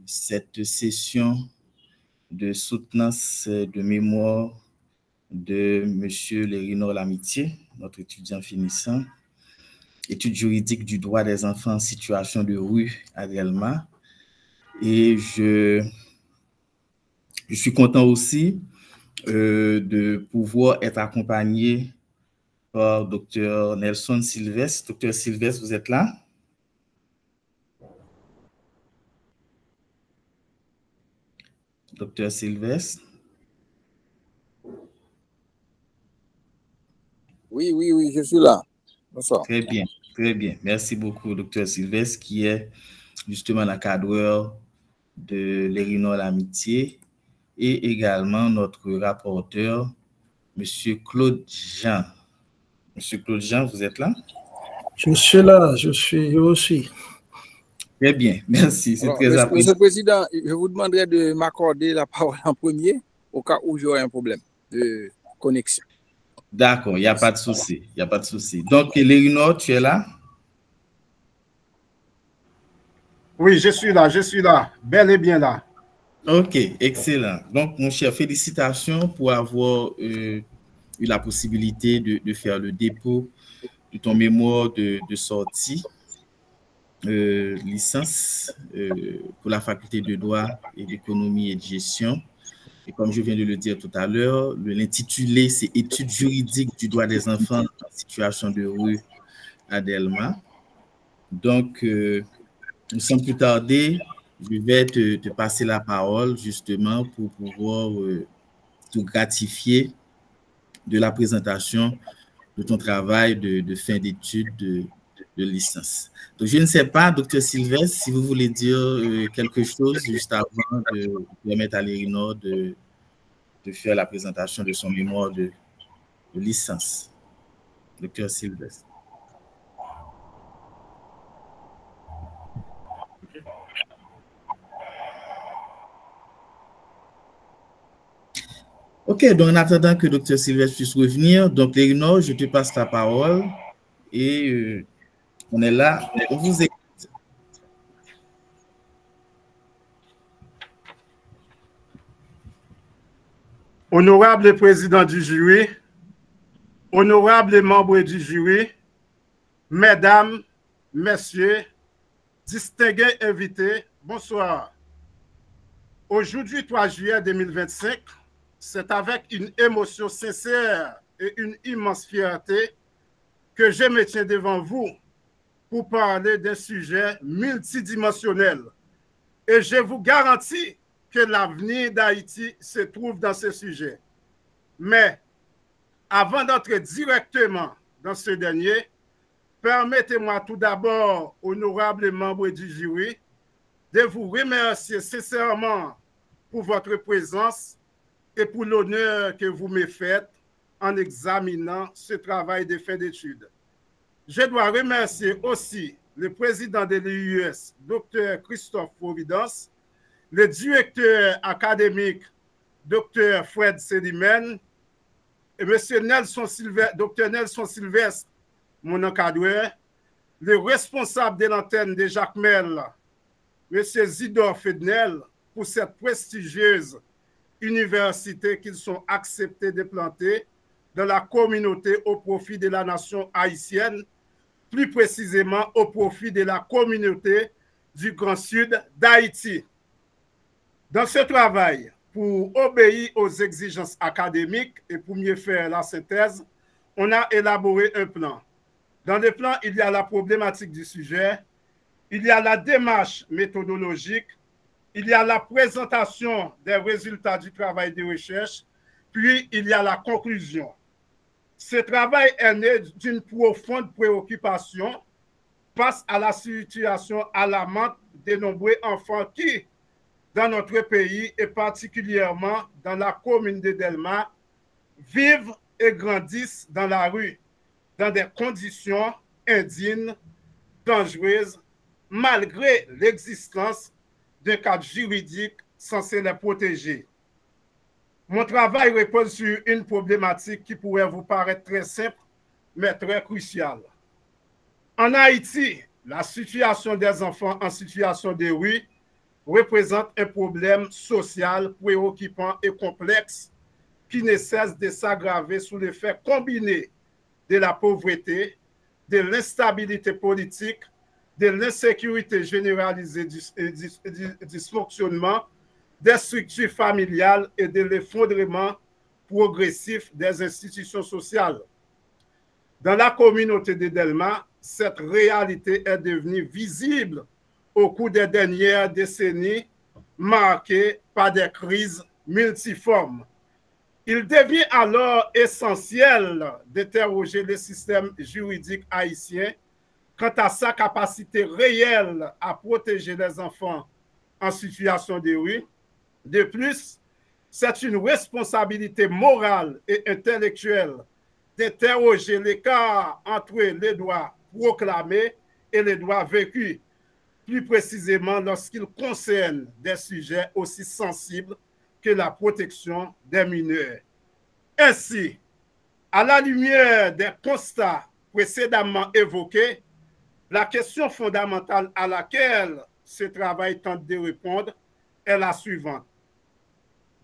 cette session de soutenance de mémoire de M. Lérinor Lamitié, notre étudiant finissant, études juridiques du droit des enfants en situation de rue à Delma. Et je suis content aussi de pouvoir être accompagné par Dr. Nelson Sylvestre. Dr. Sylvestre, vous êtes là? Dr. Sylvestre? Oui, je suis là. Bonsoir. Très bien, très bien. Merci beaucoup, Dr. Sylvestre, qui est justement l'encadreur de Lérinor Lamitié et également notre rapporteur, M. Claude Jean. M. Claude Jean, vous êtes là? Je suis là, je suis aussi. Très bien, merci, c'est très apprécié. Monsieur le Président, je vous demanderai de m'accorder la parole en premier au cas où j'aurai un problème de connexion. D'accord, il n'y a pas de souci, il n'y a pas de souci. Donc, Lérinor, tu es là? Oui, je suis là, bel et bien là. Ok, excellent. Donc, mon cher, félicitations pour avoir eu la possibilité de faire le dépôt de ton mémoire de sortie, licence pour la faculté de droit et d'économie et de gestion. Et comme je viens de le dire tout à l'heure, l'intitulé, c'est Études juridiques du droit des enfants en situation de rue à Delma. Donc, sans plus tarder, je vais te passer la parole justement pour pouvoir te gratifier de la présentation de ton travail de fin d'études de licence. Donc, je ne sais pas, Dr. Sylvestre, si vous voulez dire quelque chose juste avant de permettre à Lérinor de faire la présentation de son mémoire de licence. Dr. Sylvestre. Ok, donc en attendant que Dr. Sylvestre puisse revenir, donc Lérinor, je te passe la parole et on est là, on vous écoute. Honorable président du jury, honorables membres du jury, mesdames, messieurs, distingués invités, bonsoir. Aujourd'hui, 3 juillet 2025, c'est avec une émotion sincère et une immense fierté que je me tiens devant vous pour parler d'un sujet multidimensionnel. Et je vous garantis que l'avenir d'Haïti se trouve dans ce sujet. Mais avant d'entrer directement dans ce dernier, permettez-moi tout d'abord, honorables membres du jury, de vous remercier sincèrement pour votre présence et pour l'honneur que vous me faites en examinant ce travail de fin d'études. Je dois remercier aussi le président de l'IUS, Dr. Christophe Providence, le directeur académique, Dr. Fred Sédimen, et M. Dr. Nelson Sylvestre, mon encadreur, le responsable de l'antenne de Jacmel, M. Zidore Fednel, pour cette prestigieuse université qu'ils sont acceptés de planter dans la communauté au profit de la nation haïtienne, plus précisément au profit de la communauté du Grand Sud d'Haïti. Dans ce travail, pour obéir aux exigences académiques et pour mieux faire la synthèse, on a élaboré un plan. Dans le plan, il y a la problématique du sujet, il y a la démarche méthodologique, il y a la présentation des résultats du travail de recherche, puis il y a la conclusion. Ce travail est né d'une profonde préoccupation face à la situation alarmante de nombreux enfants qui, dans notre pays et particulièrement dans la commune de Delma, vivent et grandissent dans la rue, dans des conditions indignes, dangereuses, malgré l'existence d'un cadre juridique censé les protéger. Mon travail repose sur une problématique qui pourrait vous paraître très simple, mais très cruciale. En Haïti, la situation des enfants en situation de rue représente un problème social préoccupant et complexe qui ne cesse de s'aggraver sous l'effet combiné de la pauvreté, de l'instabilité politique, de l'insécurité généralisée et du dysfonctionnement des structures familiales et de l'effondrement progressif des institutions sociales. Dans la communauté de Delma, cette réalité est devenue visible au cours des dernières décennies, marquée par des crises multiformes. Il devient alors essentiel d'interroger le système juridique haïtien quant à sa capacité réelle à protéger les enfants en situation de rue. De plus, c'est une responsabilité morale et intellectuelle d'interroger l'écart entre les droits proclamés et les droits vécus, plus précisément lorsqu'ils concernent des sujets aussi sensibles que la protection des mineurs. Ainsi, à la lumière des constats précédemment évoqués, la question fondamentale à laquelle ce travail tente de répondre est la suivante.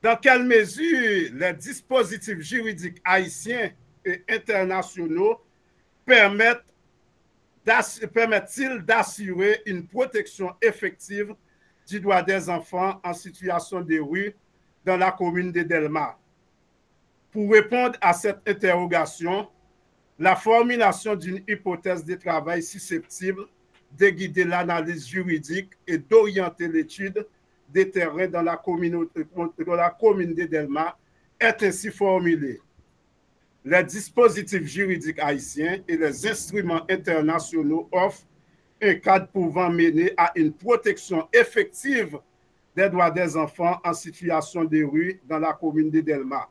Dans quelle mesure les dispositifs juridiques haïtiens et internationaux permettent-ils d'assurer une protection effective du droit des enfants en situation de rue dans la commune de Delma? Pour répondre à cette interrogation, la formulation d'une hypothèse de travail susceptible de guider l'analyse juridique et d'orienter l'étude des terrains dans la commune de Delma est ainsi formulée. Les dispositifs juridiques haïtiens et les instruments internationaux offrent un cadre pouvant mener à une protection effective des droits des enfants en situation de rue dans la commune de Delma.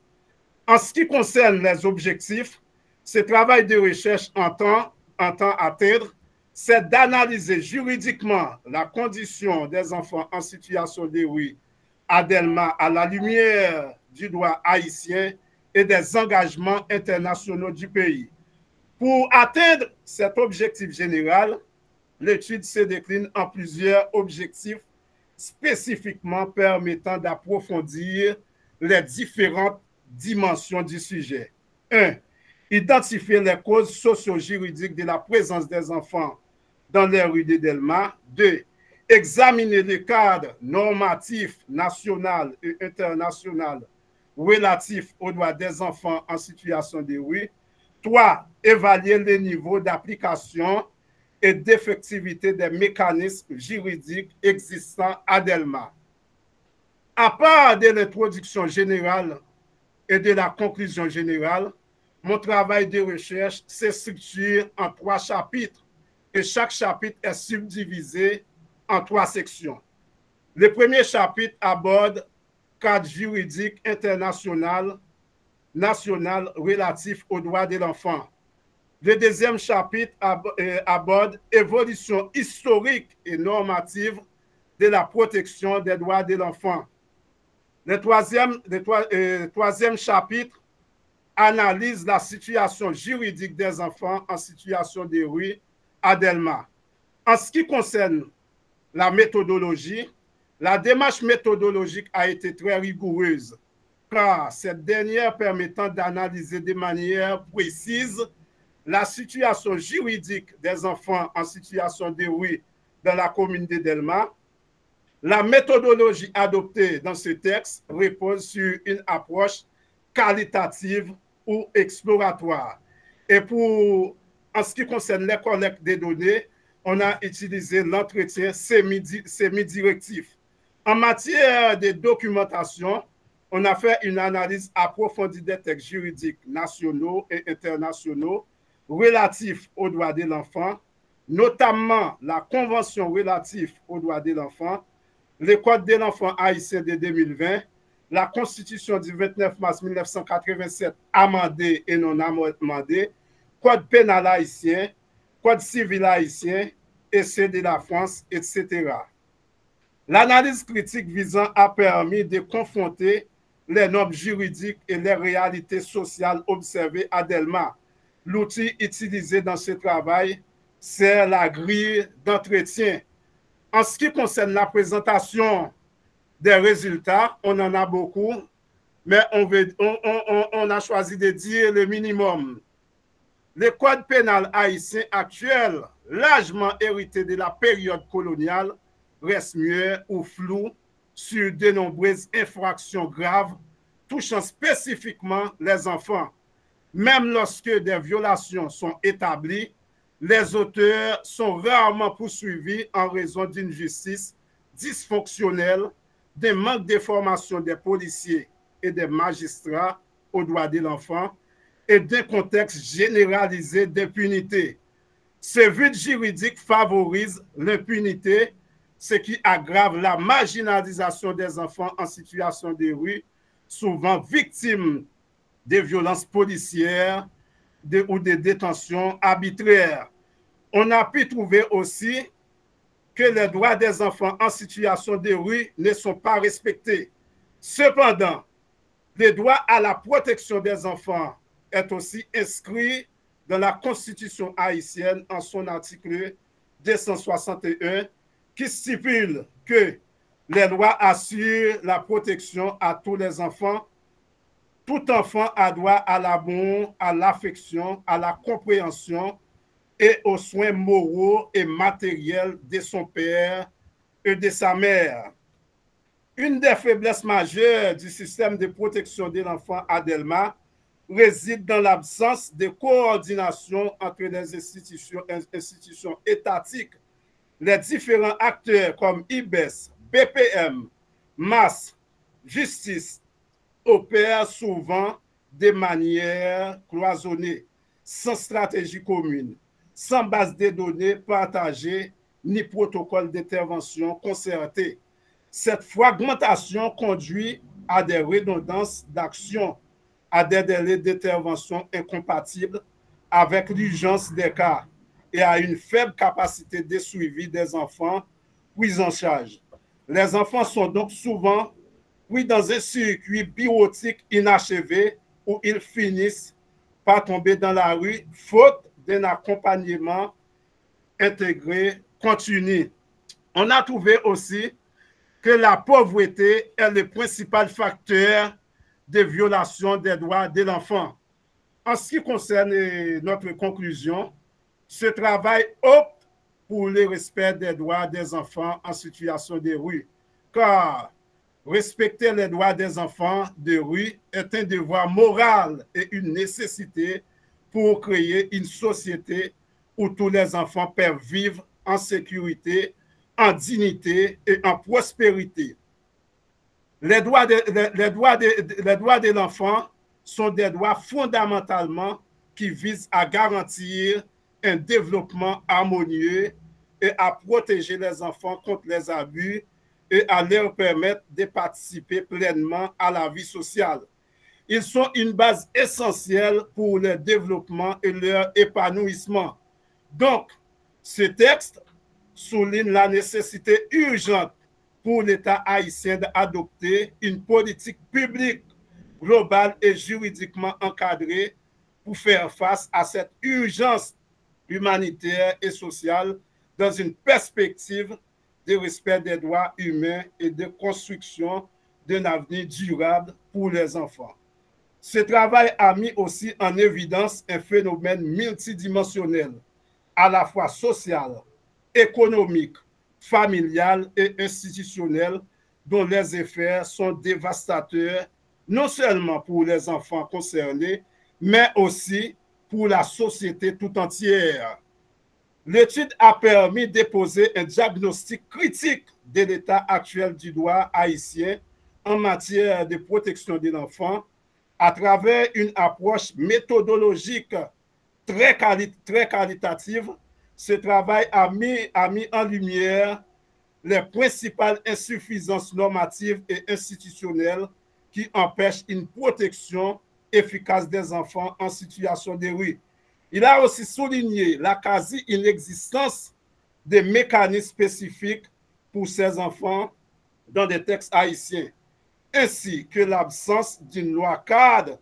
En ce qui concerne les objectifs, ce travail de recherche entend atteindre, c'est d'analyser juridiquement la condition des enfants en situation de rue à Delma à la lumière du droit haïtien et des engagements internationaux du pays. Pour atteindre cet objectif général, l'étude se décline en plusieurs objectifs spécifiquement permettant d'approfondir les différentes dimensions du sujet. 1. Identifier les causes socio-juridiques de la présence des enfants dans les rues de Delma. 2. Examiner le cadre normatif national et international relatif aux droits des enfants en situation de rue. 3. Évaluer le niveau d'application et d'effectivité des mécanismes juridiques existants à Delma. À part de l'introduction générale et de la conclusion générale, mon travail de recherche se structure en 3 chapitres et chaque chapitre est subdivisé en 3 sections. Le premier chapitre aborde cadre juridique international, national relatif aux droits de l'enfant. Le deuxième chapitre aborde évolution historique et normative de la protection des droits de l'enfant. Le troisième chapitre analyse la situation juridique des enfants en situation de rue à Delma. En ce qui concerne la méthodologie, la démarche méthodologique a été très rigoureuse, car cette dernière permettant d'analyser de manière précise la situation juridique des enfants en situation de rue dans la commune de Delma. La méthodologie adoptée dans ce texte repose sur une approche qualitative ou exploratoire. Et en ce qui concerne les collectes des données, on a utilisé l'entretien semi-directif. En matière de documentation, on a fait une analyse approfondie des textes juridiques nationaux et internationaux relatifs aux droits de l'enfant, notamment la Convention relative aux droits de l'enfant, le Code de l'enfant haïtien de 2020, la Constitution du 29 mars 1987 amendée et non amendée, Code pénal haïtien, Code civil haïtien, essai de la France, etc. L'analyse critique visant a permis de confronter les normes juridiques et les réalités sociales observées à Delma. L'outil utilisé dans ce travail, c'est la grille d'entretien En ce qui concerne la présentation des résultats, on en a beaucoup, mais on a choisi de dire le minimum. Le code pénal haïtien actuel, largement hérité de la période coloniale, reste muet ou flou sur de nombreuses infractions graves touchant spécifiquement les enfants. Même lorsque des violations sont établies, les auteurs sont rarement poursuivis en raison d'une justice dysfonctionnelle, d'un manque de formation des policiers et des magistrats aux droits de l'enfant et d'un contexte généralisé d'impunité. Ce vide juridique favorise l'impunité, ce qui aggrave la marginalisation des enfants en situation de rue, souvent victimes de violences policières ou de détentions arbitraires. On a pu trouver aussi que les droits des enfants en situation de rue ne sont pas respectés. Cependant, le droit à la protection des enfants est aussi inscrit dans la Constitution haïtienne en son article 261 qui stipule que les lois assurent la protection à tous les enfants. Tout enfant a droit à l'amour, à l'affection, à la compréhension et aux soins moraux et matériels de son père et de sa mère. Une des faiblesses majeures du système de protection de l'enfant à Delma réside dans l'absence de coordination entre les institutions étatiques. Les différents acteurs comme IBES, BPM, MAS, Justice opèrent souvent de manière cloisonnée, sans stratégie commune, sans base de données partagée ni protocole d'intervention concerté. Cette fragmentation conduit à des redondances d'action, à des délais d'intervention incompatibles avec l'urgence des cas et à une faible capacité de suivi des enfants pris en charge. Les enfants sont donc souvent pris dans un circuit biotique inachevé où ils finissent par tomber dans la rue faute d'un accompagnement intégré continu. On a trouvé aussi que la pauvreté est le principal facteur de violation des droits de l'enfant. En ce qui concerne notre conclusion, ce travail opte pour le respect des droits des enfants en situation de rue, car respecter les droits des enfants de rue est un devoir moral et une nécessité pour créer une société où tous les enfants peuvent vivre en sécurité, en dignité et en prospérité. Les droits de l'enfant sont des droits fondamentalement qui visent à garantir un développement harmonieux et à protéger les enfants contre les abus et à leur permettre de participer pleinement à la vie sociale. Ils sont une base essentielle pour leur développement et leur épanouissement. Donc, ce texte souligne la nécessité urgente pour l'État haïtien d'adopter une politique publique globale et juridiquement encadrée pour faire face à cette urgence humanitaire et sociale dans une perspective de respect des droits humains et de construction d'un avenir durable pour les enfants. Ce travail a mis aussi en évidence un phénomène multidimensionnel, à la fois social, économique, familial et institutionnel, dont les effets sont dévastateurs, non seulement pour les enfants concernés, mais aussi pour la société tout entière. L'étude a permis de poser un diagnostic critique de l'état actuel du droit haïtien en matière de protection de l'enfant à travers une approche méthodologique très qualitative. Ce travail a mis en lumière les principales insuffisances normatives et institutionnelles qui empêchent une protection efficace des enfants en situation de rue. Il a aussi souligné la quasi-inexistence de mécanismes spécifiques pour ces enfants dans des textes haïtiens, ainsi que l'absence d'une loi cadre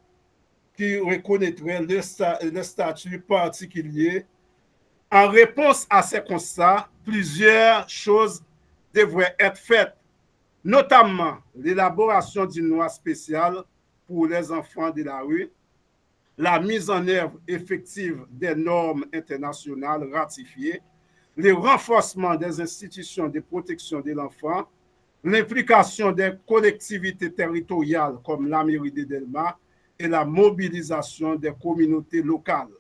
qui reconnaîtrait le statut particulier. En réponse à ces constats, plusieurs choses devraient être faites, notamment l'élaboration d'une loi spéciale pour les enfants de la rue, la mise en œuvre effective des normes internationales ratifiées, le renforcement des institutions de protection de l'enfant, l'implication des collectivités territoriales comme la mairie de Delma et la mobilisation des communautés locales.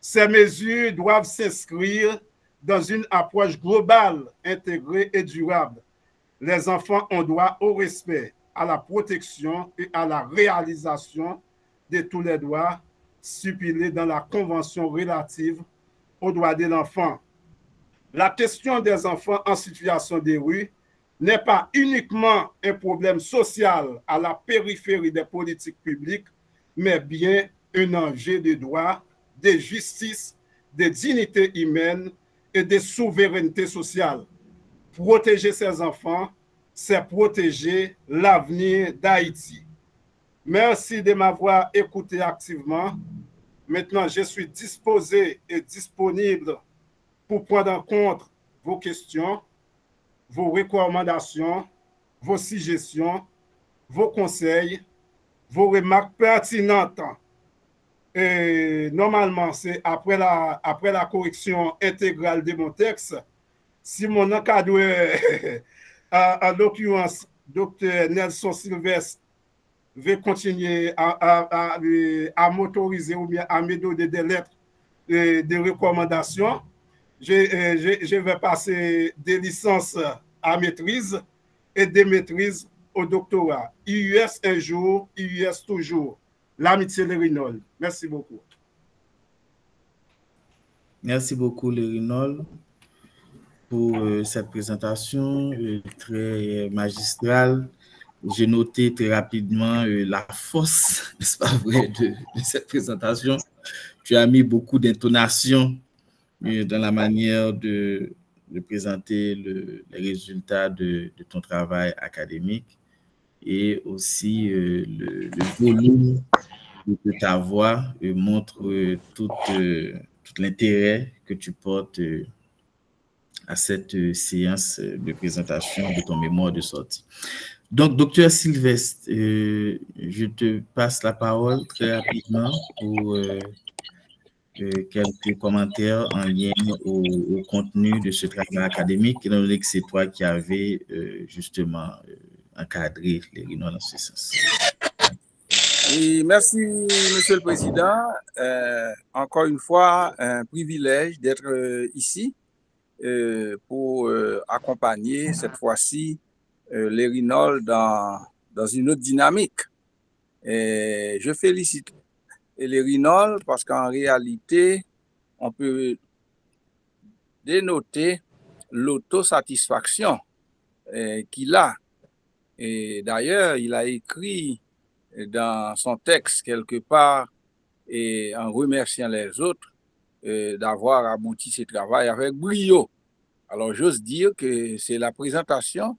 Ces mesures doivent s'inscrire dans une approche globale, intégrée et durable. Les enfants ont droit au respect, à la protection et à la réalisation de tous les droits stipulés dans la Convention relative aux droits de l'enfant. La question des enfants en situation de rue n'est pas uniquement un problème social à la périphérie des politiques publiques, mais bien un enjeu de droit, de justice, de dignité humaine et de souveraineté sociale. Protéger ces enfants, c'est protéger l'avenir d'Haïti. Merci de m'avoir écouté activement. Maintenant, je suis disposé et disponible pour prendre en compte vos questions, vos recommandations, vos suggestions, vos conseils, vos remarques pertinentes. Et normalement, c'est après la correction intégrale de mon texte, si mon encadreur, en l'occurrence, Dr. Nelson Sylvestre, veut continuer à m'autoriser ou bien à me donner des lettres de recommandation, je vais passer des licences à maîtrise et des maîtrises au doctorat. IUS un jour, IUS toujours. L'amitié Lérinol. Merci beaucoup. Merci beaucoup, Lérinol, pour cette présentation très magistrale. J'ai noté très rapidement la force, n'est-ce pas vrai, de cette présentation. Tu as mis beaucoup d'intonation dans la manière de présenter les résultats de ton travail académique et aussi le volume de ta voix montre tout l'intérêt que tu portes à cette séance de présentation de ton mémoire de sortie. Donc, docteur Sylvestre, je te passe la parole très rapidement pour quelques commentaires en lien au contenu de ce travail académique, étant donné que c'est toi qui avais justement encadré Lérinol dans ce sens. Et merci, Monsieur le Président. Encore une fois, un privilège d'être ici pour accompagner cette fois-ci Lérinol dans une autre dynamique. Et je félicite Lérinol parce qu'en réalité, on peut dénoter l'autosatisfaction qu'il a. Et d'ailleurs, il a écrit dans son texte quelque part et en remerciant les autres d'avoir abouti ce travail avec brio. Alors, j'ose dire que c'est la présentation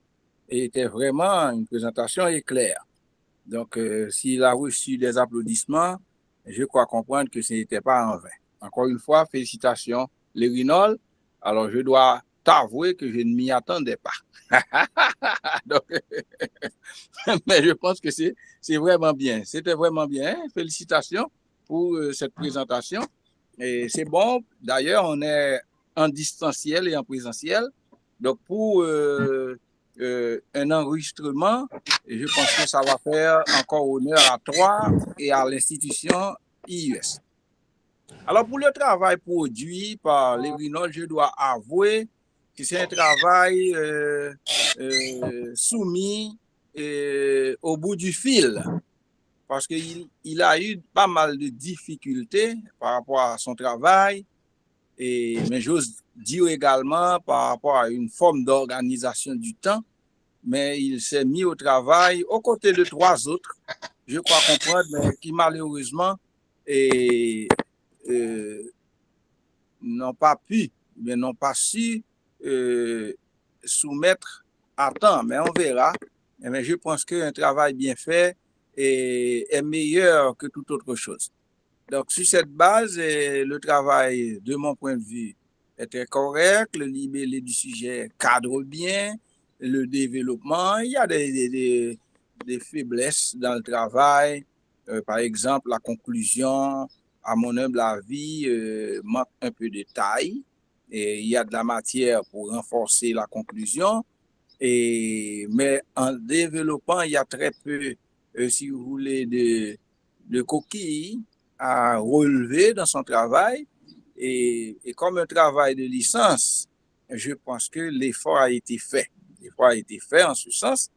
était vraiment une présentation éclair. Donc, s'il a reçu des applaudissements, je crois comprendre que ce n'était pas en vain. Encore une fois, félicitations, Lérinol. Alors, je dois t'avouer que je ne m'y attendais pas. Donc, mais je pense que c'est vraiment bien. C'était vraiment bien. Félicitations pour cette présentation. Et c'est bon. D'ailleurs, on est en distanciel et en présentiel. Donc, pour un enregistrement, je pense que ça va faire encore honneur à toi et à l'institution IUS. Alors, pour le travail produit par Lérinol, je dois avouer que c'est un travail soumis au bout du fil, parce qu'il a eu pas mal de difficultés par rapport à son travail, mais j'ose dire également par rapport à une forme d'organisation du temps, mais il s'est mis au travail aux côtés de 3 autres, je crois comprendre, mais qui malheureusement n'ont pas su soumettre à temps, mais on verra. Mais je pense qu'un travail bien fait est meilleur que toute autre chose. Donc, sur cette base, le travail, de mon point de vue, était correct, le libellé du sujet cadre bien, le développement, il y a des faiblesses dans le travail. Par exemple, la conclusion, à mon humble avis, manque un peu de taille. Et il y a de la matière pour renforcer la conclusion. Mais en développant, il y a très peu, si vous voulez, de coquilles à relever dans son travail. Et comme un travail de licence, je pense que l'effort a été fait. L'effort a été fait en ce sens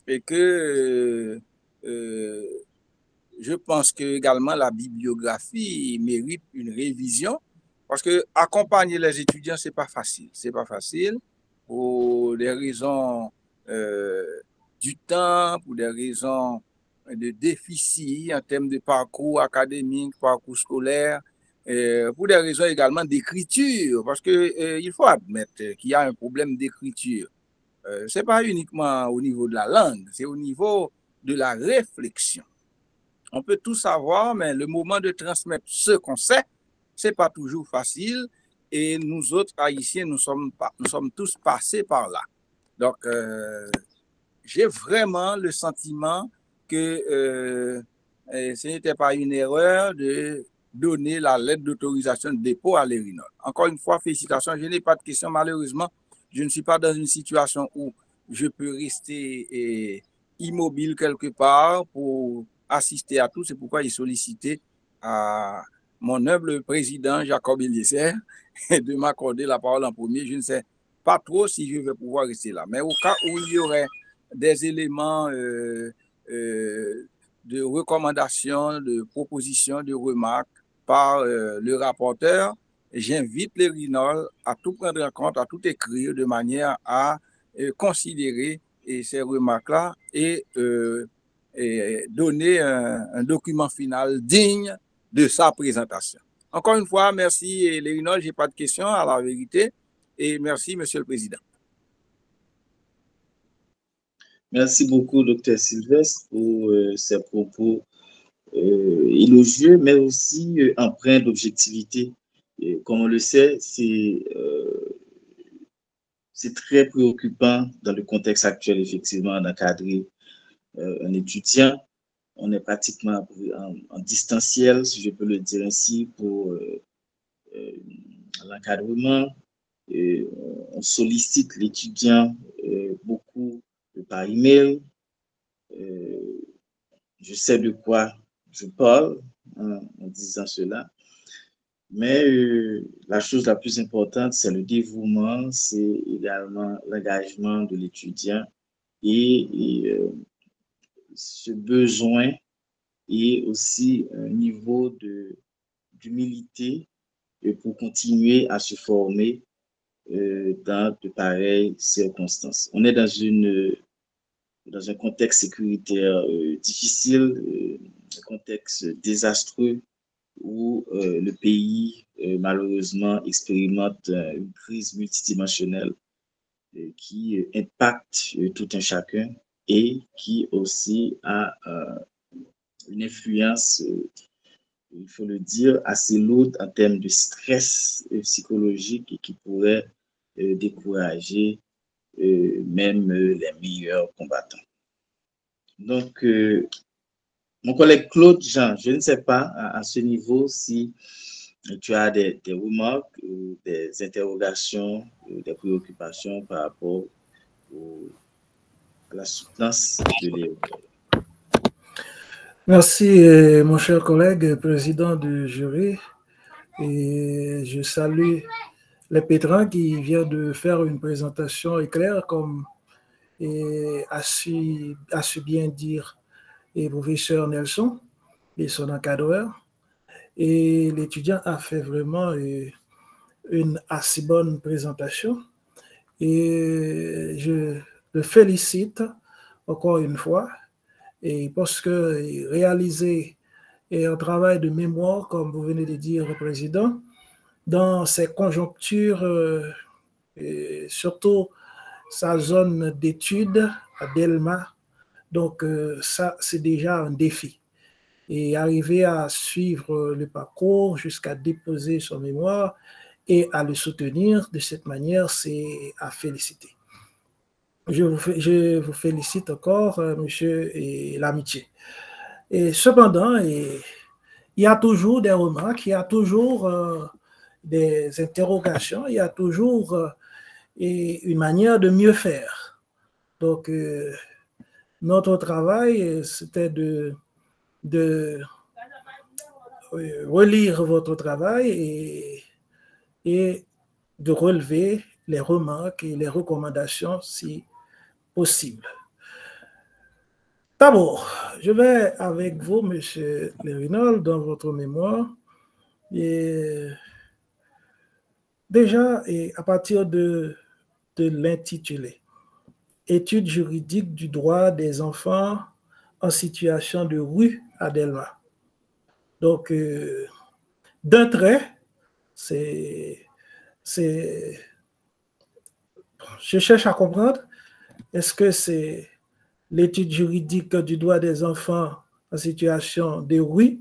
et que je pense que également la bibliographie mérite une révision parce que accompagner les étudiants, c'est pas facile. C'est pas facile pour des raisons du temps, pour des raisons de déficit en termes de parcours académique, parcours scolaire, pour des raisons également d'écriture, parce que il faut admettre qu'il y a un problème d'écriture. C'est pas uniquement au niveau de la langue, c'est au niveau de la réflexion. On peut tout savoir, mais le moment de transmettre ce qu'on sait, c'est pas toujours facile. Et nous autres Haïtiens, nous sommes tous passés par là. Donc, j'ai vraiment le sentiment que ce n'était pas une erreur de donner la lettre d'autorisation de dépôt à l'Erinol. Encore une fois, félicitations. Je n'ai pas de questions. Malheureusement, je ne suis pas dans une situation où je peux rester immobile quelque part pour assister à tout. C'est pourquoi j'ai sollicité à mon humble président Jacob Eliezer de m'accorder la parole en premier. Je ne sais pas trop si je vais pouvoir rester là. Mais au cas où il y aurait des éléments de recommandations, de propositions, de remarques par le rapporteur, j'invite l'Erinol à tout prendre en compte, à tout écrire de manière à considérer ces remarques-là et donner un document final digne de sa présentation. Encore une fois, merci l'Erinol, je n'ai pas de questions à la vérité et merci Monsieur le Président. Merci beaucoup, Dr. Sylvestre, pour ces propos élogieux, mais aussi empreints d'objectivité. Comme on le sait, c'est très préoccupant dans le contexte actuel, effectivement, d'encadrer un étudiant. On est pratiquement en distanciel, si je peux le dire ainsi, pour l'encadrement. On sollicite l'étudiant beaucoup par email. Je sais de quoi je parle en disant cela. Mais la chose la plus importante, c'est le dévouement, c'est également l'engagement de l'étudiant et ce besoin et aussi un niveau d'humilité pour continuer à se former dans de pareilles circonstances. On est dans un contexte sécuritaire difficile, un contexte désastreux où le pays malheureusement expérimente une crise multidimensionnelle qui impacte tout un chacun et qui aussi a une influence, il faut le dire, assez lourde en termes de stress psychologique et qui pourrait décourager même les meilleurs combattants. Donc, mon collègue Claude Jean, je ne sais pas à ce niveau si tu as des remarques ou des interrogations, des préoccupations par rapport à la soutenance de l'État. Merci, mon cher collègue, président du jury. Et je salue les pétrins qui vient de faire une présentation éclair, comme a su bien dire le professeur Nelson et son encadreur. Et l'étudiant a fait vraiment une assez bonne présentation. Et je le félicite encore une fois, et parce que réaliser un travail de mémoire, comme vous venez de dire, le président, dans ces conjonctures, surtout sa zone d'études à Delma, donc ça, c'est déjà un défi. Et arriver à suivre le parcours jusqu'à déposer son mémoire et à le soutenir de cette manière, c'est à féliciter. je vous félicite encore, monsieur, et l'amitié. Et cependant, il y a toujours des remarques, il y a toujours des interrogations, il y a toujours une manière de mieux faire. Donc, notre travail, c'était de relire votre travail et de relever les remarques et les recommandations si possible. D'abord, je vais avec vous, M. Lerinol, dans votre mémoire. Et déjà, à partir de l'intitulé, Études juridiques du droit des enfants en situation de rue à Delma. Donc, d'un trait, je cherche à comprendre, est-ce que c'est l'étude juridique du droit des enfants en situation de rue,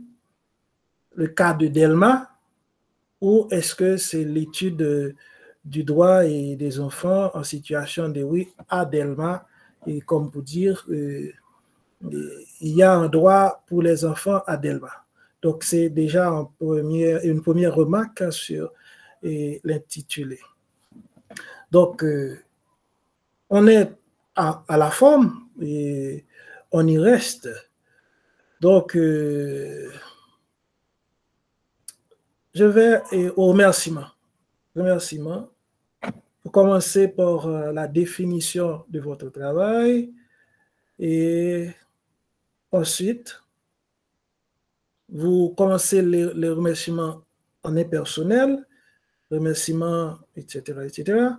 le cas de Delma, ou est-ce que c'est l'étude du droit et des enfants en situation de rue à Delma, et comme pour dire, il y a un droit pour les enfants à Delma. Donc, c'est déjà une première remarque sur l'intitulé. Donc, on est à la forme et on y reste. Donc, je vais au remerciement. Pour commencer par la définition de votre travail et ensuite, vous commencez les remerciements en impersonnel, remerciements, etc., etc.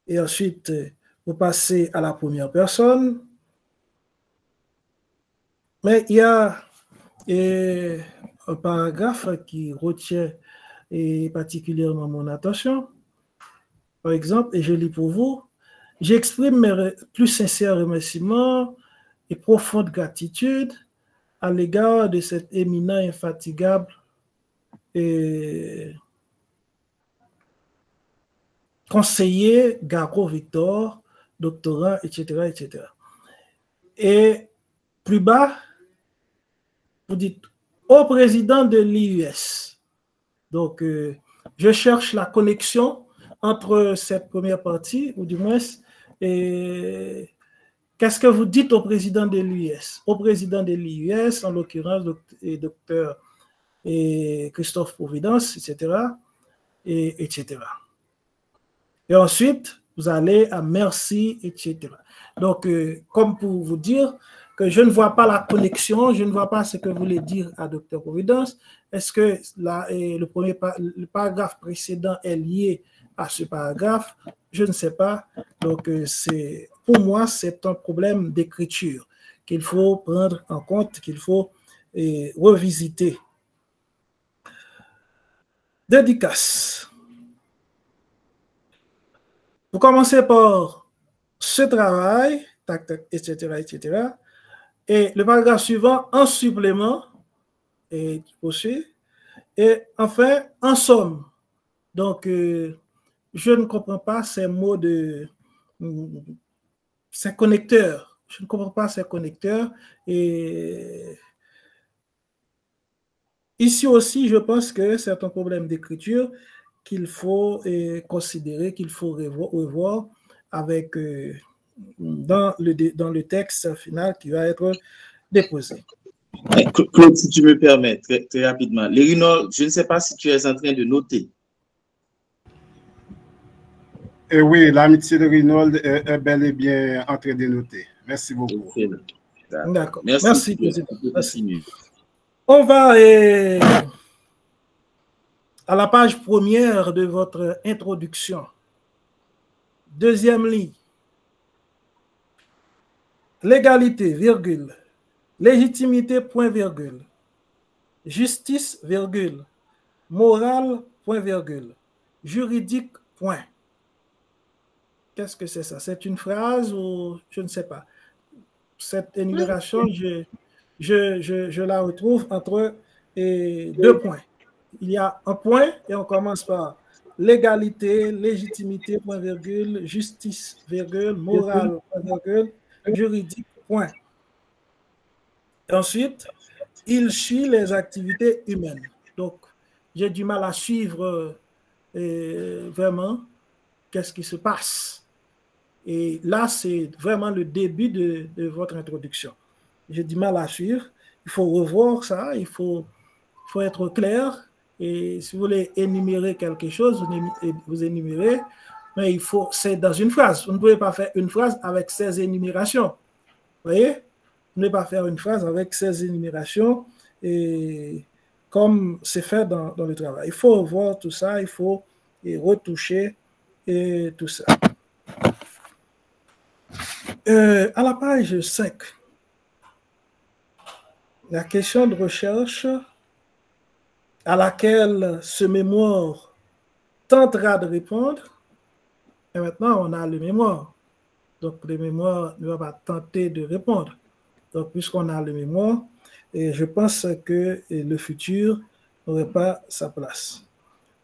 Et ensuite, vous passez à la première personne. Mais il y a un paragraphe qui retient particulièrement mon attention. Par exemple, et je lis pour vous, j'exprime mes plus sincères remerciements et profonde gratitude à l'égard de cet éminent, infatigable conseiller Garo Victor, doctorant, etc., etc. Et plus bas, vous dites au président de l'IUS. Donc, je cherche la connexion entre cette première partie, ou du moins, qu'est-ce que vous dites au président de l'IUS? Au président de l'IUS, en l'occurrence, docteur Christophe Providence, etc., etc. Et ensuite, vous allez à merci, etc. Donc, comme pour vous dire que je ne vois pas la connexion, je ne vois pas ce que vous voulez dire à Dr Providence. Est-ce que le paragraphe précédent est lié à ce paragraphe? Je ne sais pas. Donc, pour moi, c'est un problème d'écriture qu'il faut prendre en compte, qu'il faut revisiter. Dédicace. Vous commencez par ce travail, tac, tac, etc., etc. Et le paragraphe suivant, en supplément, et aussi, et enfin, en somme. Donc, je ne comprends pas ces mots ces connecteurs. Je ne comprends pas ces connecteurs. Et ici aussi, je pense que c'est un problème d'écriture qu'il faut considérer, qu'il faut revoir avec, dans le texte final qui va être déposé. Claude, si tu me permets, très rapidement. Lerinol, je ne sais pas si tu es en train de noter. Et oui, l'amitié de Rinold est bel et bien en train de noter. Merci beaucoup. D'accord. Merci, président. Merci. On va à la page première de votre introduction. Deuxième ligne. Légalité, virgule. Légitimité, point, virgule. Justice, virgule. Morale, point, virgule. Juridique, point. Qu'est-ce que c'est ça? C'est une phrase ou je ne sais pas. Cette énumération, je la retrouve entre deux points. Il y a un point et on commence par légalité, légitimité, point virgule, justice, virgule, morale, point virgule, juridique, point. Ensuite, il suit les activités humaines. Donc, j'ai du mal à suivre vraiment qu'est-ce qui se passe. Et là, c'est vraiment le début de votre introduction. J'ai du mal à suivre. Il faut revoir ça, il faut être clair. Et si vous voulez énumérer quelque chose, vous énumérez, mais il faut, c'est dans une phrase. Vous ne pouvez pas faire une phrase avec 16 énumérations. Vous voyez? Vous ne pouvez pas faire une phrase avec 16 énumérations et comme c'est fait dans le travail. Il faut revoir tout ça, il faut retoucher et tout ça. À la page 5, la question de recherche à laquelle ce mémoire tentera de répondre, et maintenant on a le mémoire. Donc le mémoire ne va pas tenter de répondre. Donc puisqu'on a le mémoire, et je pense que le futur n'aurait pas sa place.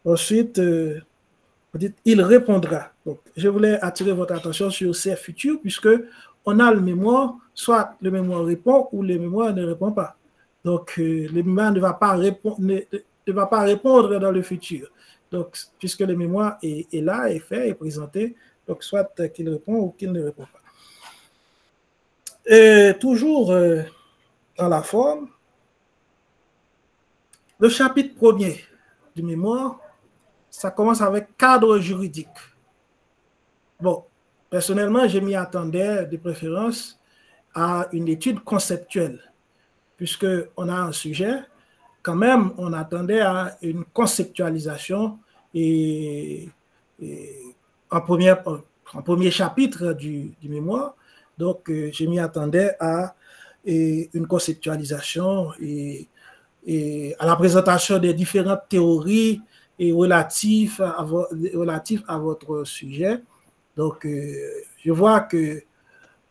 Ensuite, vous dites, il répondra. Donc, je voulais attirer votre attention sur ces futurs, puisque on a le mémoire, soit le mémoire répond ou le mémoire ne répond pas. Donc, le mémoire ne va pas répondre dans le futur. Donc, puisque le mémoire est là, est fait, est présenté, donc soit qu'il répond ou qu'il ne répond pas. Et toujours dans la forme, le chapitre 1er du mémoire, ça commence avec cadre juridique. Bon, personnellement, je m'y attendais de préférence à une étude conceptuelle, puisqu'on a un sujet, quand même, on attendait à une conceptualisation et en premier chapitre du mémoire. Donc, je m'y attendais à une conceptualisation et à la présentation des différentes théories et relatives à votre sujet. Donc, je vois que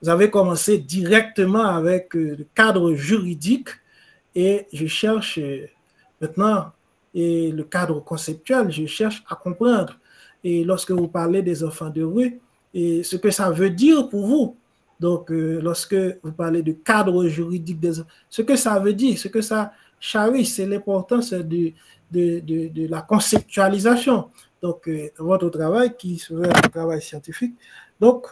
vous avez commencé directement avec le cadre juridique et je cherche maintenant le cadre conceptuel, je cherche à comprendre. Et lorsque vous parlez des enfants de rue, et ce que ça veut dire pour vous. Donc, lorsque vous parlez de cadre juridique, ce que ça veut dire, ce que ça charrie, c'est l'importance de la conceptualisation. Donc, votre travail qui serait un travail scientifique. Donc,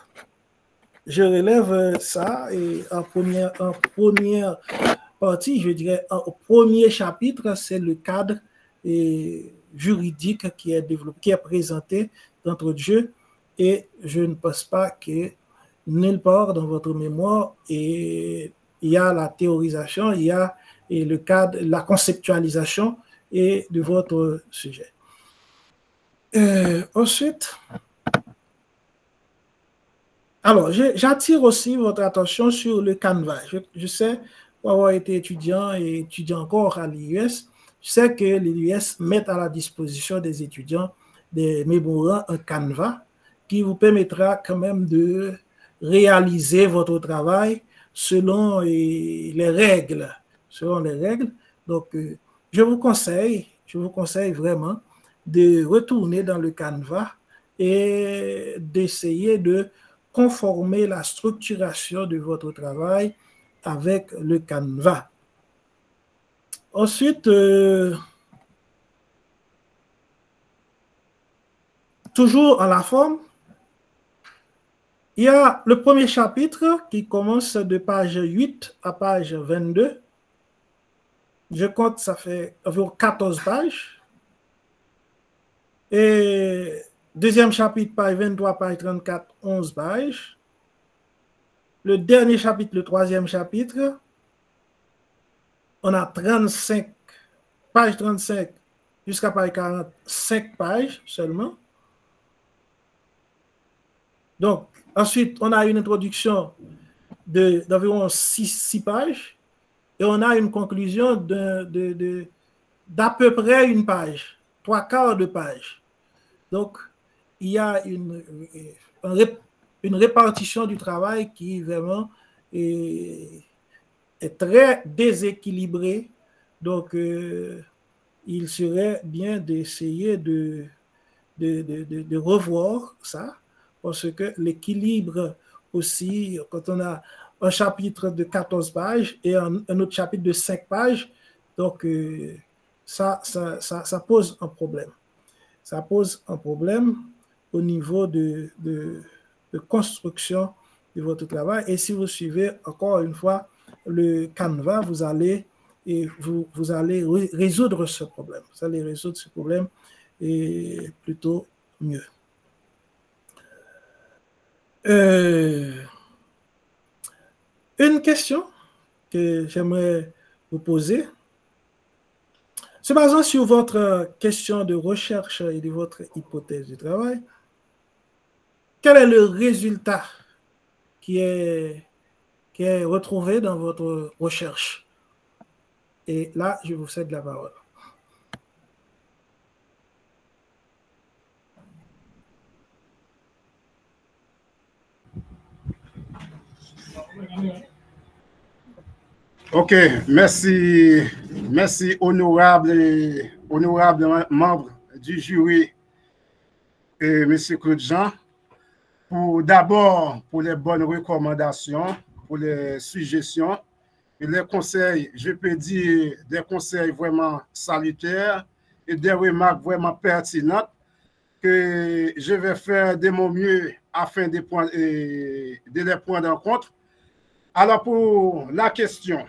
je relève ça et en première partie, je dirais, au premier chapitre, c'est le cadre juridique qui est développé, qui est présenté d'entre Dieu. Et je ne pense pas que nulle part dans votre mémoire, et il y a la théorisation, il y a le cadre, la conceptualisation et de votre sujet. Ensuite, alors, j'attire aussi votre attention sur le Canva. Je sais, pour avoir été étudiant et étudiant encore à l'IUS, je sais que l'IUS met à la disposition des étudiants des mémorats un Canva qui vous permettra quand même de réaliser votre travail selon les règles. Donc, je vous conseille vraiment de retourner dans le Canva et d'essayer de conformer la structuration de votre travail avec le Canva. Ensuite, toujours à la forme, il y a le premier chapitre qui commence de page 8 à page 22. Je compte, ça fait environ 14 pages. Et deuxième chapitre, page 23, page 34, 11 pages. Le dernier chapitre, le troisième chapitre, on a 35, page 35 jusqu'à page 40, 5 pages seulement. Donc, ensuite, on a une introduction d'environ 6 pages et on a une conclusion d'à peu près une page, 3/4 de page. Donc, il y a une répartition du travail qui vraiment est très déséquilibrée. Donc, il serait bien d'essayer de de revoir ça, parce que l'équilibre aussi, quand on a un chapitre de 14 pages et un autre chapitre de 5 pages, donc ça pose un problème. Ça pose un problème au niveau de construction de votre travail. Et si vous suivez encore une fois le Canva, vous allez résoudre ce problème. Vous allez résoudre ce problème et plutôt mieux. Une question que j'aimerais vous poser, se basant sur votre question de recherche et de votre hypothèse de travail, quel est le résultat qui est retrouvé dans votre recherche? Et là, je vous cède la parole. Ok, merci honorable membre du jury, M. Claude Jean, d'abord pour les bonnes recommandations, pour les suggestions et les conseils, je peux dire des conseils vraiment salutaires et des remarques vraiment pertinentes que je vais faire de mon mieux afin de les prendre en compte. Alors pour la question,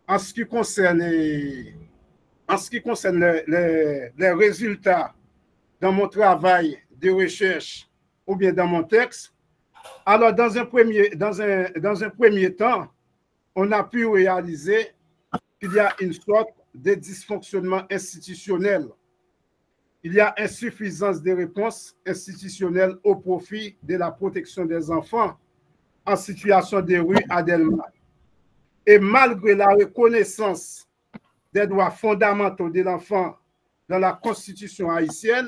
en ce qui concerne les résultats dans mon travail de recherche ou bien dans mon texte, alors dans un premier temps, on a pu réaliser qu'il y a une sorte de dysfonctionnement institutionnel. Il y a insuffisance des réponses institutionnelles au profit de la protection des enfants en situation de rue à Delma. Et malgré la reconnaissance des droits fondamentaux de l'enfant dans la Constitution haïtienne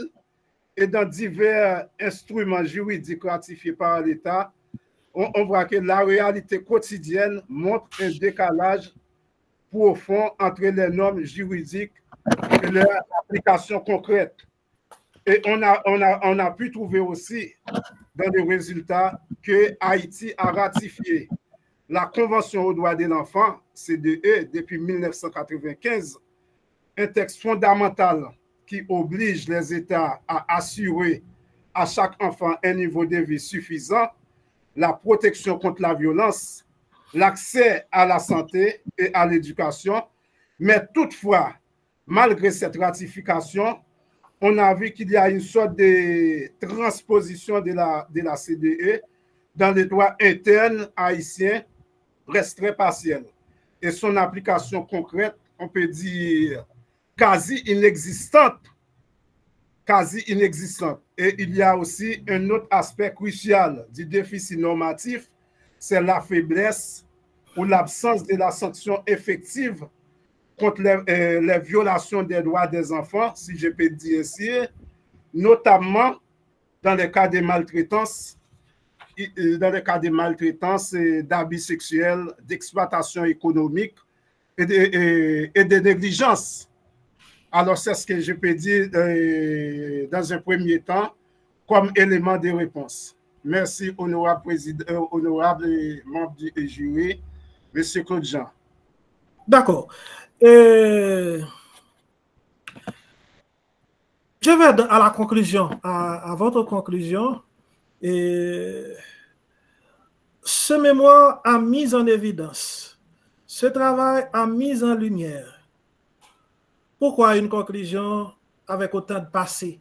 et dans divers instruments juridiques ratifiés par l'État, on voit que la réalité quotidienne montre un décalage profond entre les normes juridiques et leur application concrète. Et on a pu trouver aussi dans les résultats que Haïti a ratifié la Convention aux droits de l'enfant, CDE, depuis 1995, un texte fondamental qui oblige les États à assurer à chaque enfant un niveau de vie suffisant, la protection contre la violence, l'accès à la santé et à l'éducation. Mais toutefois, malgré cette ratification, on a vu qu'il y a une sorte de transposition de la CDE dans les droits internes haïtiens reste très partielle. Et son application concrète, on peut dire quasi inexistante. Et il y a aussi un autre aspect crucial du déficit normatif, c'est la faiblesse ou l'absence de la sanction effective contre les violations des droits des enfants, si je peux dire ainsi, notamment dans les cas de maltraitance, d'abus sexuels, d'exploitation économique et de négligence. Alors, c'est ce que je peux dire dans un premier temps comme élément de réponse. Merci, honorable membre du jury, M. Claude Jean. D'accord. Je vais à la conclusion, à votre conclusion. Ce mémoire a mis en évidence, ce travail a mis en lumière. Pourquoi une conclusion avec autant de passé?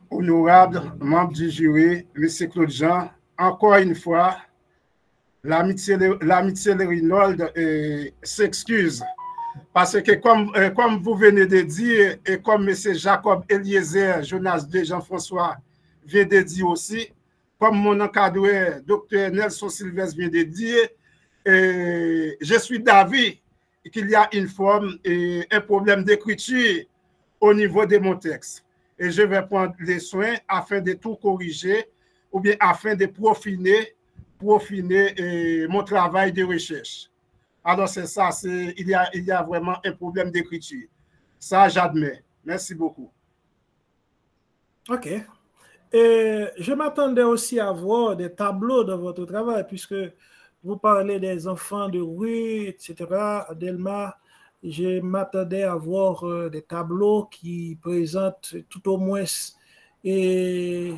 Honorable membre du jury, M. Claude Jean, encore une fois, l'amitié Reynold s'excuse parce que comme vous venez de dire et comme M. Jacob Eliezer, Jonas de Jean-François vient de dire aussi, comme mon encadreur, Dr. Nelson Sylvestre vient de dire, je suis d'avis qu'il y a une forme et un problème d'écriture au niveau de mon texte. Et je vais prendre les soins afin de tout corriger ou bien afin de profiner mon travail de recherche. Alors c'est ça, il y a vraiment un problème d'écriture. Ça, j'admets. Merci beaucoup. OK. Et je m'attendais aussi à voir des tableaux dans votre travail, puisque vous parlez des enfants de rue, etc. Adelma, je m'attendais à voir des tableaux qui présentent tout au moins une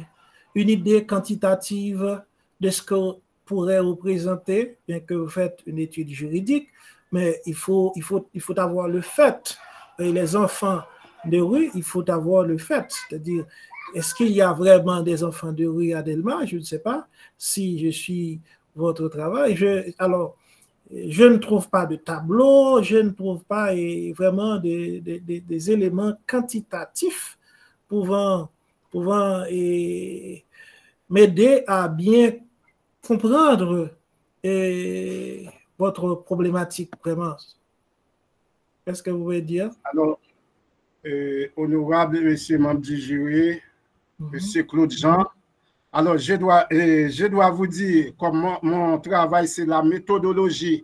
idée quantitative de ce que pourrait représenter, bien que vous faites une étude juridique, mais il faut avoir le fait. Et les enfants de rue, il faut avoir le fait, c'est-à-dire, est-ce qu'il y a vraiment des enfants de rue à Delma? Je ne sais pas. Si je suis votre travail, alors, je ne trouve pas de tableau, je ne trouve pas vraiment des éléments quantitatifs pouvant m'aider à bien comprendre votre problématique, vraiment. Qu'est-ce que vous voulez dire? Alors, honorable monsieur membre du jury, monsieur Claude Jean, alors je dois vous dire, comme mon travail, c'est la méthodologie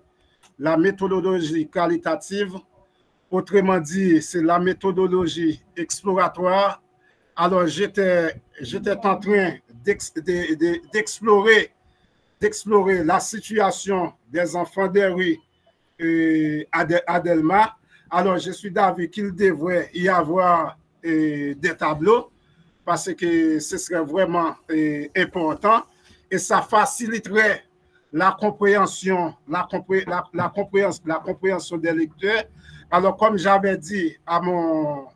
qualitative. Autrement dit, c'est la méthodologie exploratoire. Alors, j'étais en train d'explorer la situation des enfants des rues à Delma. Alors, je suis d'avis qu'il devrait y avoir des tableaux parce que ce serait vraiment important et ça faciliterait la compréhension des lecteurs. Alors, comme j'avais dit à mon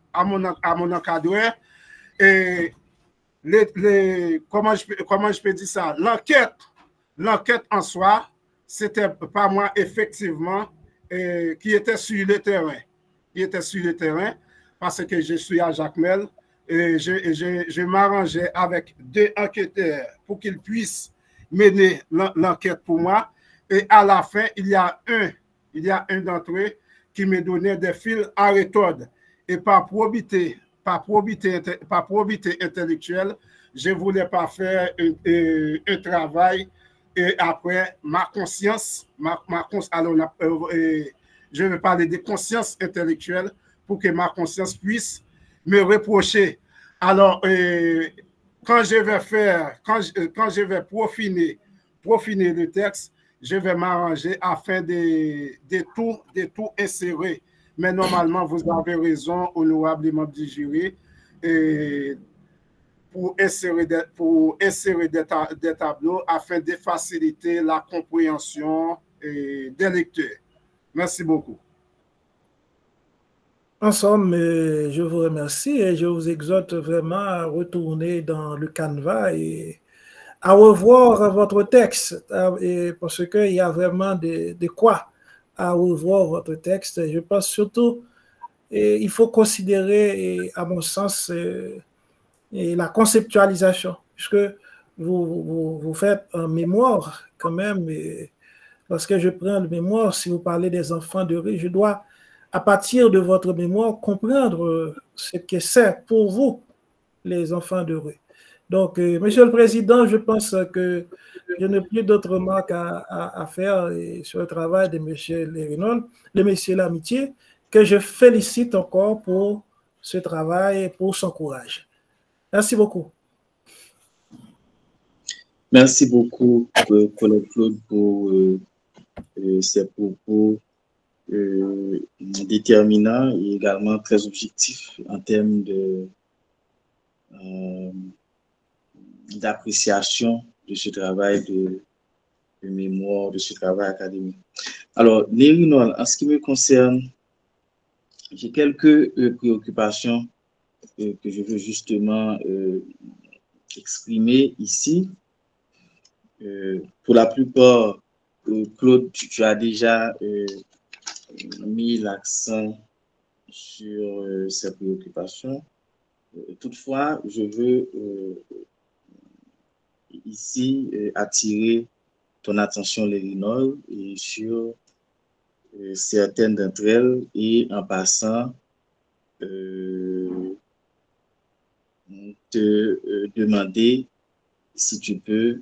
encadreur, comment je peux dire ça? L'enquête en soi, c'était pas moi effectivement qui était sur le terrain. Parce que je suis à Jacmel et je m'arrangeais avec 2 enquêteurs pour qu'ils puissent mener l'enquête pour moi. Et à la fin, il y a un d'entre eux qui me donnait des fils à retordre. Et par probité intellectuelle, je ne voulais pas faire un travail. Et après, ma conscience, alors, je vais parler de conscience intellectuelle pour que ma conscience puisse me reprocher. Alors, quand je vais profiner le texte, je vais m'arranger afin de tout insérer. Mais normalement, vous avez raison, honorable membre du jury, pour insérer des tableaux afin de faciliter la compréhension des lecteurs. Merci beaucoup. En somme, je vous remercie et je vous exhorte vraiment à retourner dans le canevas et à revoir votre texte, parce qu'il y a vraiment de quoi à revoir votre texte. Je pense surtout qu'il faut considérer, à mon sens, la conceptualisation, puisque vous faites un mémoire quand même. Et lorsque je prends le mémoire, si vous parlez des enfants de rue, je dois, à partir de votre mémoire, comprendre ce que c'est pour vous, les enfants de rue. Donc, Monsieur le Président, je pense que je n'ai plus d'autres remarques à faire sur le travail de Monsieur Lérinol, de Monsieur Lamitié, que je félicite encore pour ce travail et pour son courage. Merci beaucoup. Merci beaucoup, collègue Claude, pour ces propos déterminants et également très objectifs en termes d'appréciation de ce travail de mémoire, de ce travail académique. Alors, Lérinol, en ce qui me concerne, j'ai quelques préoccupations que je veux justement exprimer ici. Pour la plupart, Claude, tu as déjà mis l'accent sur ces préoccupations. Toutefois, je veux ici attirer ton attention, Lérinol, et sur certaines d'entre elles, et en passant, te demander si tu peux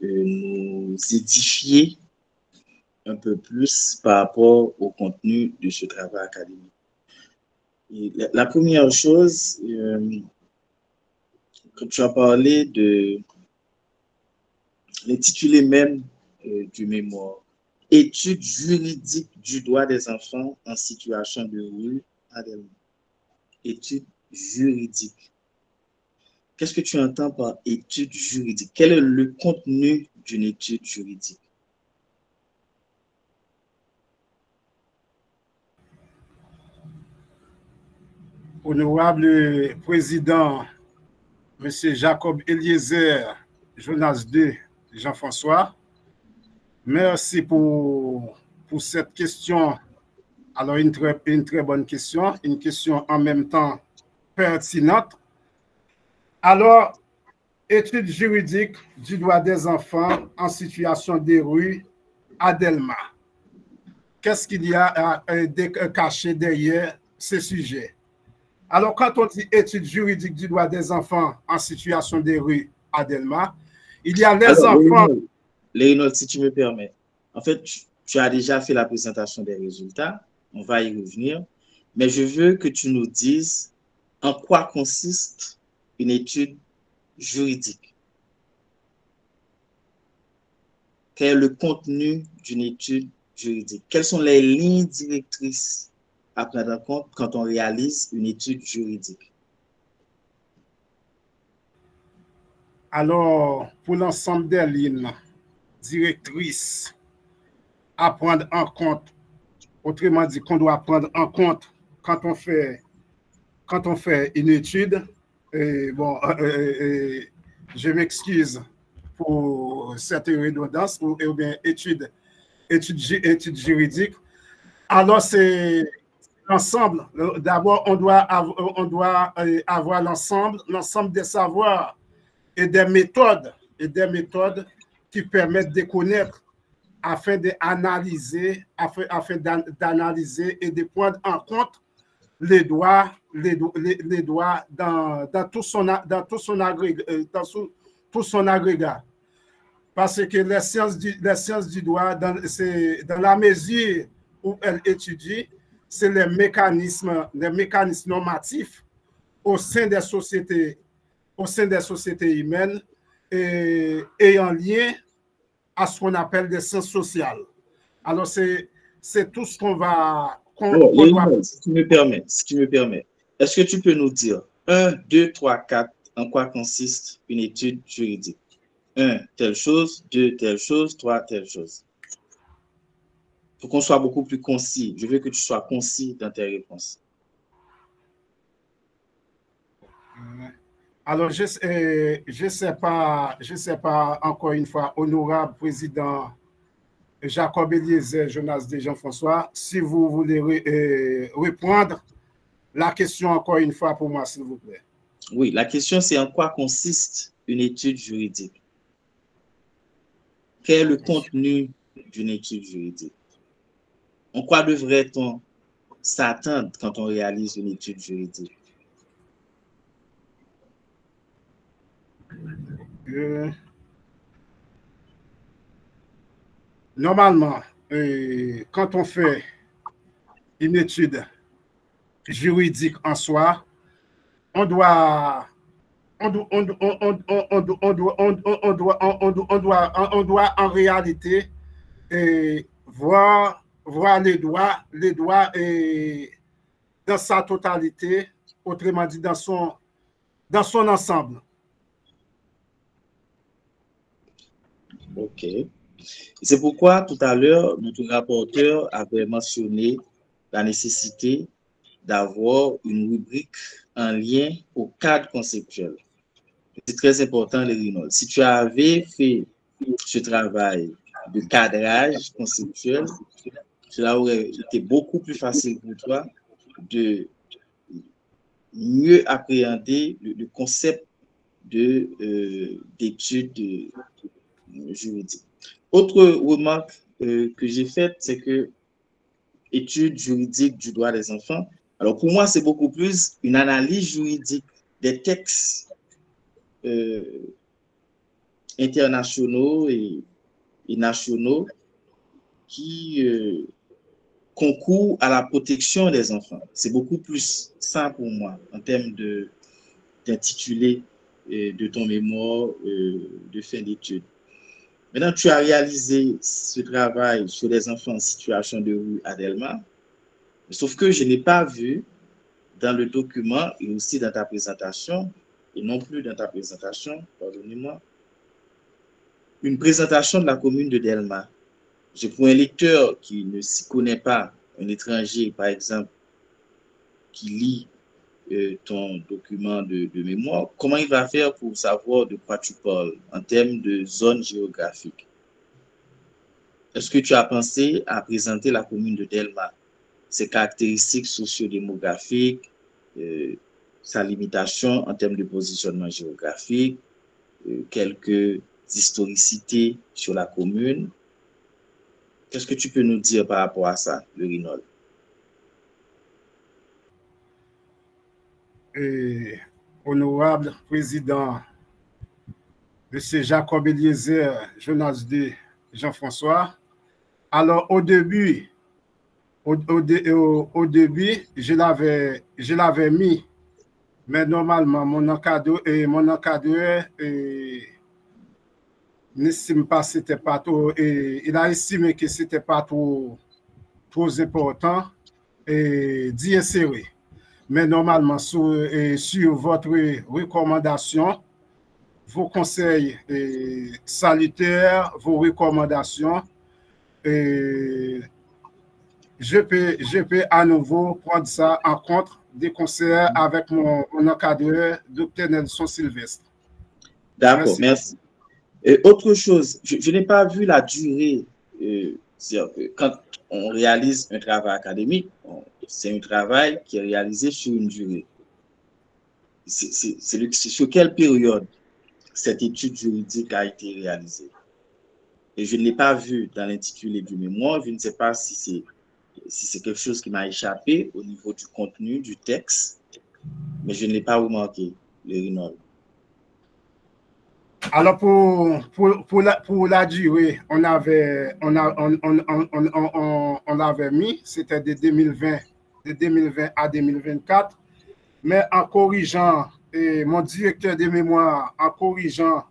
nous édifier un peu plus par rapport au contenu de ce travail académique. La première chose, quand tu as parlé de l'intitulé même du mémoire, études juridiques du droit des enfants en situation de rue à Delma. Études juridiques. Qu'est-ce que tu entends par étude juridique? Quel est le contenu d'une étude juridique? Honorable Président, M. Jacob Eliezer, Jonas II, Jean-François, merci pour cette question. Alors, une très bonne question, une question en même temps pertinente. Alors, étude juridique du droit des enfants en situation de rue à Delma. Qu'est-ce qu'il y a caché derrière ce sujet? Alors, quand on dit étude juridique du droit des enfants en situation de rue à Delma, il y a les enfants... Léonard, si tu me permets, en fait, tu as déjà fait la présentation des résultats, on va y revenir, mais je veux que tu nous dises en quoi consiste une étude juridique. Quel est le contenu d'une étude juridique? Quelles sont les lignes directrices à prendre en compte quand on réalise une étude juridique? Alors, pour l'ensemble des lignes directrices à prendre en compte, autrement dit, qu'on doit prendre en compte quand on fait une étude, et bon, je m'excuse pour cette redondance ou bien étude juridique. Alors, c'est l'ensemble. D'abord, on doit avoir l'ensemble des savoirs et des méthodes qui permettent de connaître afin d'analyser et de prendre en compte les droits dans tout son agrégat. Parce que les sciences du droit, dans la mesure où elles étudient, c'est les mécanismes normatifs au sein des sociétés humaines et en lien à ce qu'on appelle des sciences sociales. Alors, c'est tout ce qu'on va... Si tu me permets, est-ce que tu peux nous dire 1, 2, 3, 4, en quoi consiste une étude juridique? 1, telle chose, 2, telle chose, 3, telle chose. Pour qu'on soit beaucoup plus concis. Je veux que tu sois concis dans tes réponses. Alors, je sais pas, encore une fois, honorable président Jacob Eliezer, Jonas II, Jean-François, si vous voulez reprendre la question encore une fois pour moi, s'il vous plaît. Oui, la question, c'est en quoi consiste une étude juridique? Quel est le contenu d'une étude juridique? En quoi devrait-on s'attendre quand on réalise une étude juridique? Normalement, quand on fait une étude juridique en soi, on doit en réalité voir les droits dans sa totalité, autrement dit dans son ensemble. OK. C'est pourquoi tout à l'heure, notre rapporteur avait mentionné la nécessité d'avoir une rubrique en lien au cadre conceptuel. C'est très important, Léonard. Si tu avais fait ce travail de cadrage conceptuel, cela aurait été beaucoup plus facile pour toi de mieux appréhender le concept d'études juridiques. Autre remarque que j'ai faite, c'est que études juridiques du droit des enfants, alors pour moi, c'est beaucoup plus une analyse juridique des textes internationaux et nationaux qui concourt à la protection des enfants. C'est beaucoup plus simple pour moi en termes d'intitulé de ton mémoire de fin d'études. Maintenant, tu as réalisé ce travail sur les enfants en situation de rue à Delma, sauf que je n'ai pas vu dans le document et aussi dans ta présentation, et non plus dans ta présentation, pardonnez-moi, une présentation de la commune de Delma. Pour un lecteur qui ne s'y connaît pas, un étranger par exemple, qui lit ton document de mémoire, comment il va faire pour savoir de quoi tu parles en termes de zone géographique? Est-ce que tu as pensé à présenter la commune de Delma, ses caractéristiques socio-démographiques, sa limitation en termes de positionnement géographique, quelques historicités sur la commune? Qu'est-ce que tu peux nous dire par rapport à ça, le Rinol? Honorable président, M. Jacob Eliezer, Jonas D. Jean-François. Alors, au début, je l'avais mis, mais normalement, mon encadreur n'estime pas que c'était pas trop, il a estimé que c'était pas trop important d'y insérer. Mais normalement, sur votre recommandation, vos conseils salutaires, vos recommandations, je peux à nouveau prendre ça en compte des conseils avec mon encadreur, Dr. Nelson Sylvestre. D'accord, merci. Autre chose, je n'ai pas vu la durée. Quand on réalise un travail académique, c'est un travail qui est réalisé sur une durée. C'est sur quelle période cette étude juridique a été réalisée? Et je ne l'ai pas vu dans l'intitulé du mémoire. Je ne sais pas si c'est quelque chose qui m'a échappé au niveau du contenu du texte, mais je ne l'ai pas remarqué, le Rinol. Alors, pour la durée, on avait mis, c'était de 2020 à 2024, mais en corrigeant, mon directeur de mémoire, en corrigeant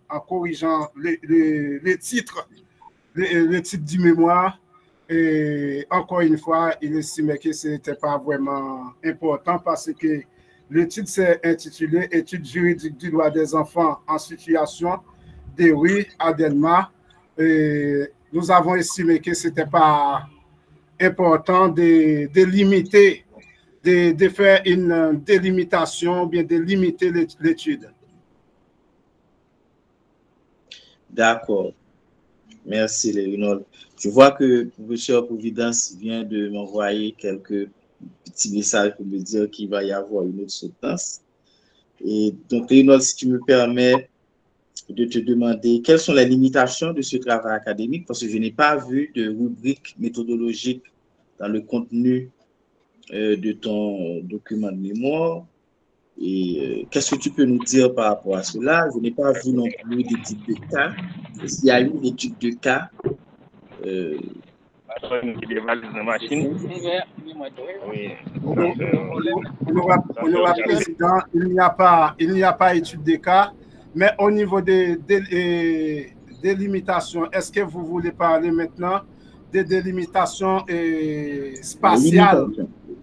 le titre du mémoire, et encore une fois, il estimait que ce n'était pas vraiment important parce que le titre s'est intitulé « Études juridiques du droit des enfants en situation de rue à Delma ». Nous avons estimé que ce n'était pas important de limiter, de faire une délimitation, bien de limiter l'étude. D'accord. Merci, Léonard. Je vois que le professeur Providence vient de m'envoyer quelques petits messages pour me dire qu'il va y avoir une autre soutenance. Et donc, Léonard, si tu me permets de te demander quelles sont les limitations de ce travail académique, parce que je n'ai pas vu de rubrique méthodologique dans le contenu de ton document de mémoire. Et qu'est-ce que tu peux nous dire par rapport à cela? Je n'ai pas vu non plus d'études de cas. Est-ce qu'il y a eu une étude de cas? Honorable président, il n'y a pas étude de cas, mais au niveau des limitations, est-ce que vous voulez parler maintenant des délimitations spatiales?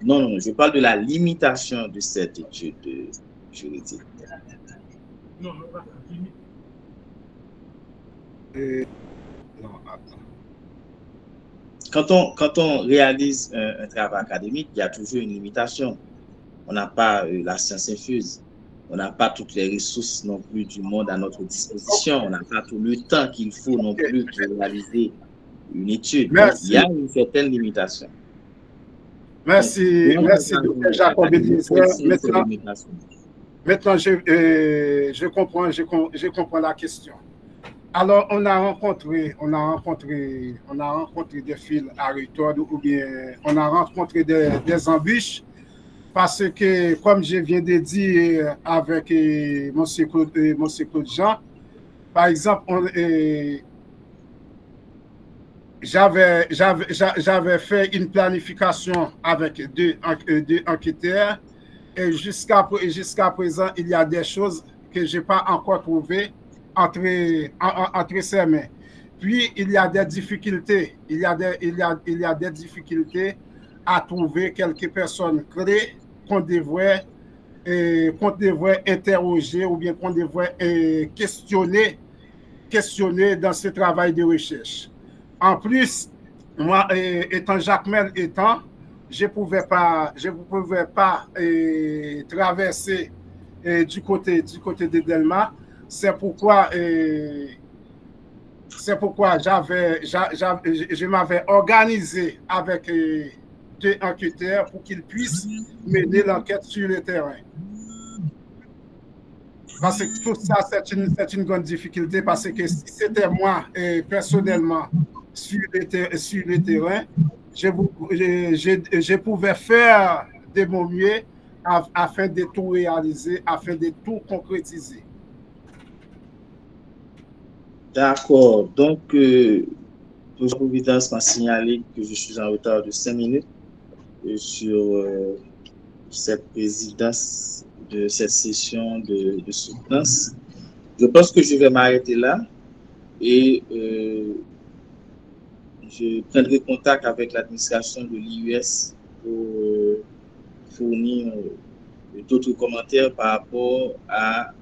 Non, je parle de la limitation de cette étude juridique. Non, attends. Quand on réalise un travail académique, il y a toujours une limitation. On n'a pas la science infuse. On n'a pas toutes les ressources non plus du monde à notre disposition. On n'a pas tout le temps qu'il faut non plus pour réaliser une étude. Donc, il y a une certaine limitation. Merci, Dr. Jacob Eliezer. Maintenant, je comprends la question. Alors, on a rencontré des fils à retordre ou bien on a rencontré des embûches parce que, comme je viens de dire avec M. Claude Jean, par exemple, j'avais fait une planification avec deux enquêteurs et jusqu'à présent, il y a des choses que je n'ai pas encore trouvées entre ses mains. Puis, il y a des difficultés. Il y a des difficultés à trouver quelques personnes clés qu'on devrait interroger ou bien qu'on devrait questionner dans ce travail de recherche. En plus, moi, étant Jacmel je ne pouvais pas traverser du côté de Delma. C'est pourquoi je m'avais organisé avec deux enquêteurs pour qu'ils puissent mener l'enquête sur le terrain. Parce que tout ça, c'est une grande difficulté parce que si c'était moi personnellement sur le terrain, je pouvais faire de mon mieux afin de tout réaliser, afin de tout concrétiser. D'accord. Donc, pour Providence m'a signalé que je suis en retard de 5 minutes sur cette présidence de cette session de soutenance. Je pense que je vais m'arrêter là et je prendrai contact avec l'administration de l'IUS pour fournir d'autres commentaires par rapport à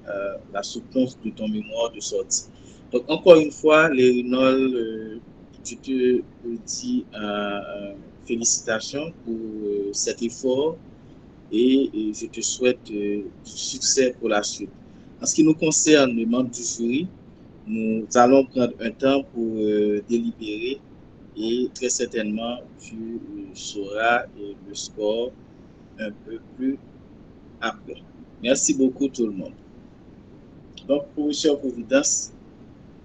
la soutenance de ton mémoire de sortie. Donc, encore une fois, Lérinol, je te dis félicitations pour cet effort et je te souhaite du succès pour la suite. En ce qui nous concerne, les membres du jury, nous allons prendre un temps pour délibérer et très certainement, tu sauras le score un peu plus après. Merci beaucoup tout le monde. Donc, professeur Providence,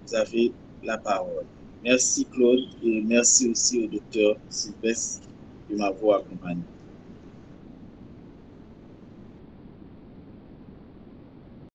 vous avez la parole. Merci Claude et merci aussi au docteur Sylvestre de m'avoir accompagné.